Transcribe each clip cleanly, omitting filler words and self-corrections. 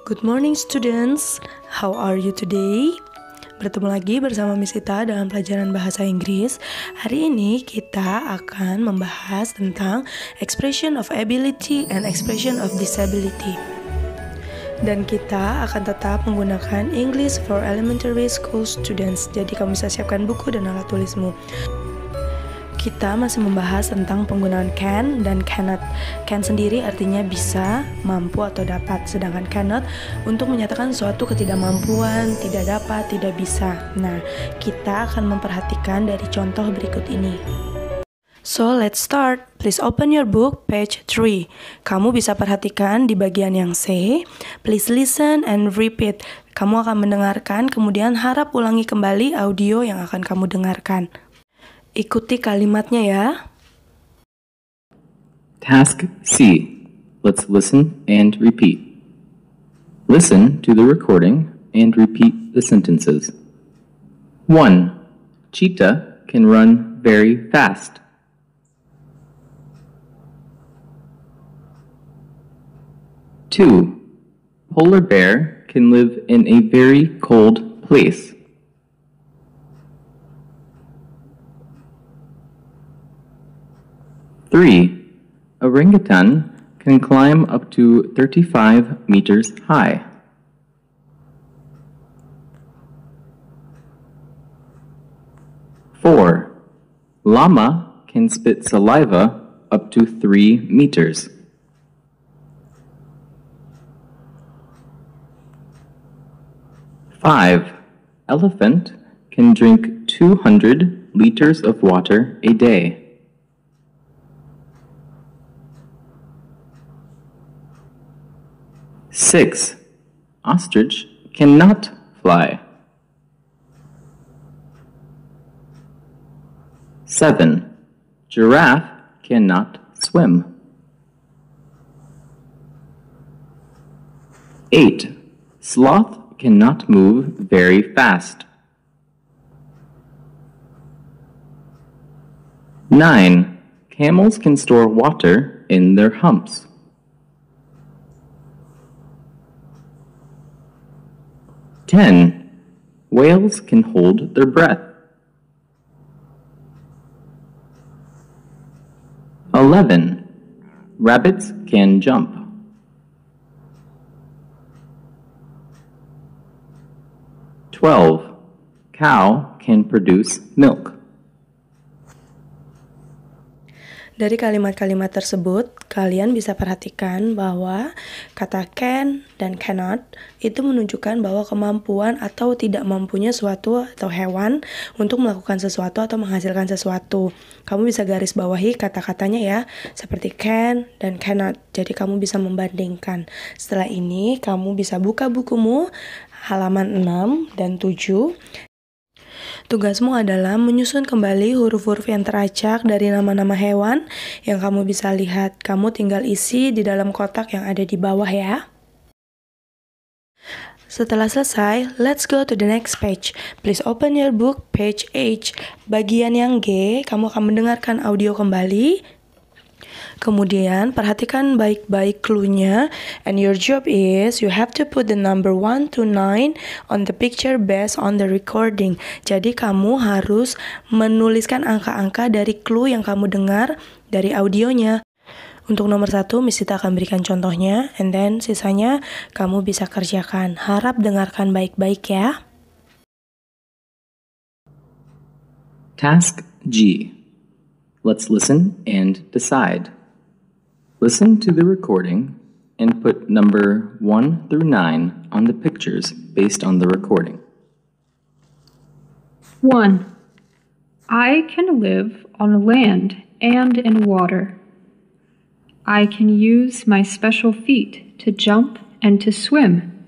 Good morning students, how are you today? Bertemu lagi bersama Miss Ita dalam pelajaran bahasa Inggris. Hari ini kita akan membahas tentang expression of ability and expression of disability. Dan kita akan tetap menggunakan English for elementary school students. Jadi kamu bisa siapkan buku dan alat tulismu. Kita masih membahas tentang penggunaan can dan cannot. Can sendiri artinya bisa, mampu atau dapat. Sedangkan cannot untuk menyatakan suatu ketidakmampuan, tidak dapat, tidak bisa. Nah, kita akan memperhatikan dari contoh berikut ini. So, let's start. Please open your book, page 3. Kamu bisa perhatikan di bagian yang C. Please listen and repeat. Kamu akan mendengarkan, kemudian harap ulangi kembali audio yang akan kamu dengarkan. Ikuti kalimatnya ya. Task C. Let's listen and repeat. Listen to the recording and repeat the sentences. 1. Cheetah can run very fast. 2. Polar bear can live in a very cold place. 3. Orangutan can climb up to 35 meters high. 4. Llama can spit saliva up to 3 meters. 5. Elephant can drink 200 liters of water a day. 6. Ostrich cannot fly. 7. Giraffe cannot swim. 8. Sloth cannot move very fast. 9. Camels can store water in their humps. 10. Whales can hold their breath. 11. Rabbits can jump. 12. Cow can produce milk. Dari kalimat-kalimat tersebut, kalian bisa perhatikan bahwa kata can dan cannot itu menunjukkan bahwa kemampuan atau tidak mampunya suatu atau hewan untuk melakukan sesuatu atau menghasilkan sesuatu. Kamu bisa garis bawahi kata-katanya ya, seperti can dan cannot. Jadi kamu bisa membandingkan. Setelah ini, kamu bisa buka bukumu halaman 6 dan 7. Tugasmu adalah menyusun kembali huruf-huruf yang teracak dari nama-nama hewan yang kamu bisa lihat. Kamu tinggal isi di dalam kotak yang ada di bawah ya. Setelah selesai, let's go to the next page. Please open your book, page H. Bagian yang G, kamu akan mendengarkan audio kembali. Kemudian, perhatikan baik-baik clue-nya. And your job is, you have to put the number 1 to 9 on the picture based on the recording. Jadi, kamu harus menuliskan angka-angka dari clue yang kamu dengar dari audionya. Untuk nomor 1, Miss Sita akan berikan contohnya. And then, sisanya kamu bisa kerjakan. Harap dengarkan baik-baik ya. Task G. Let's listen and decide. Listen to the recording and put number 1 through 9 on the pictures based on the recording. 1. I can live on land and in water. I can use my special feet to jump and to swim.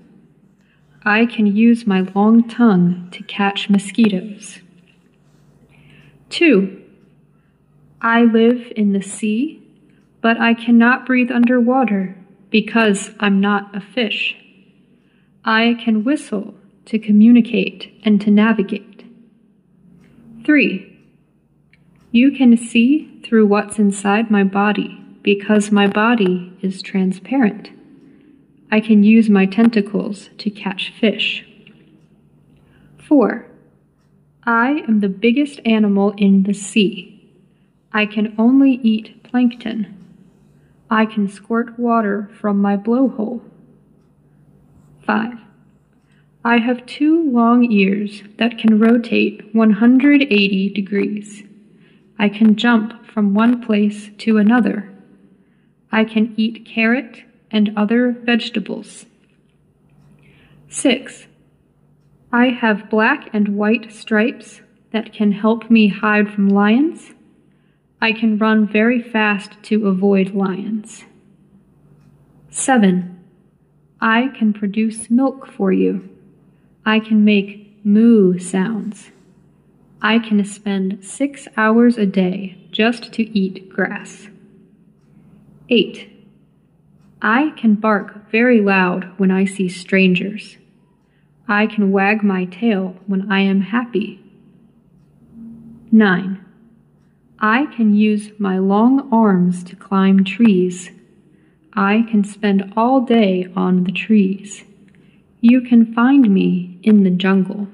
I can use my long tongue to catch mosquitoes. 2. I live in the sea, but I cannot breathe underwater because I'm not a fish. I can whistle to communicate and to navigate. 3. You can see through what's inside my body because my body is transparent. I can use my tentacles to catch fish. 4. I am the biggest animal in the sea. I can only eat plankton. I can squirt water from my blowhole. 5. I have 2 long ears that can rotate 180 degrees. I can jump from one place to another. I can eat carrot and other vegetables. 6. I have black and white stripes that can help me hide from lions. I can run very fast to avoid lions. 7. I can produce milk for you. I can make moo sounds. I can spend 6 hours a day just to eat grass. 8. I can bark very loud when I see strangers. I can wag my tail when I am happy. 9. I can use my long arms to climb trees. I can spend all day on the trees. You can find me in the jungle.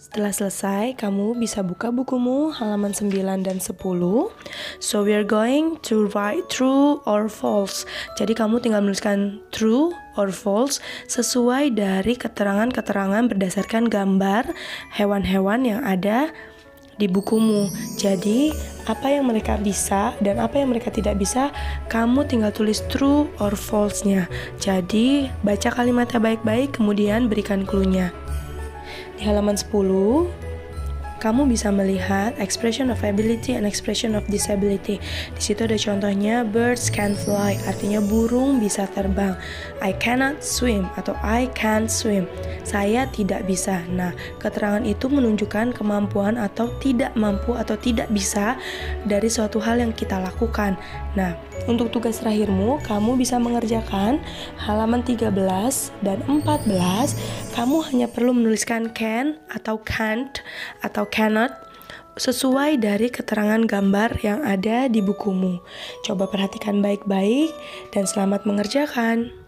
Setelah selesai, kamu bisa buka bukumu halaman 9 dan 10. So we are going to write true or false. Jadi kamu tinggal menuliskan true or false sesuai dari keterangan-keterangan berdasarkan gambar hewan-hewan yang ada di bukumu. Jadi apa yang mereka bisa dan apa yang mereka tidak bisa, kamu tinggal tulis true or false-nya. Jadi baca kalimatnya baik-baik, kemudian berikan clue-nya. Di halaman 10, kamu bisa melihat expression of ability and expression of disability. Di situ ada contohnya birds can fly, artinya burung bisa terbang. I cannot swim atau I can't swim, saya tidak bisa. Nah, keterangan itu menunjukkan kemampuan atau tidak mampu atau tidak bisa dari suatu hal yang kita lakukan. Nah, untuk tugas terakhirmu, kamu bisa mengerjakan halaman 13 dan 14. Kamu hanya perlu menuliskan can atau can't atau cannot sesuai dari keterangan gambar yang ada di bukumu. Coba perhatikan baik-baik dan selamat mengerjakan.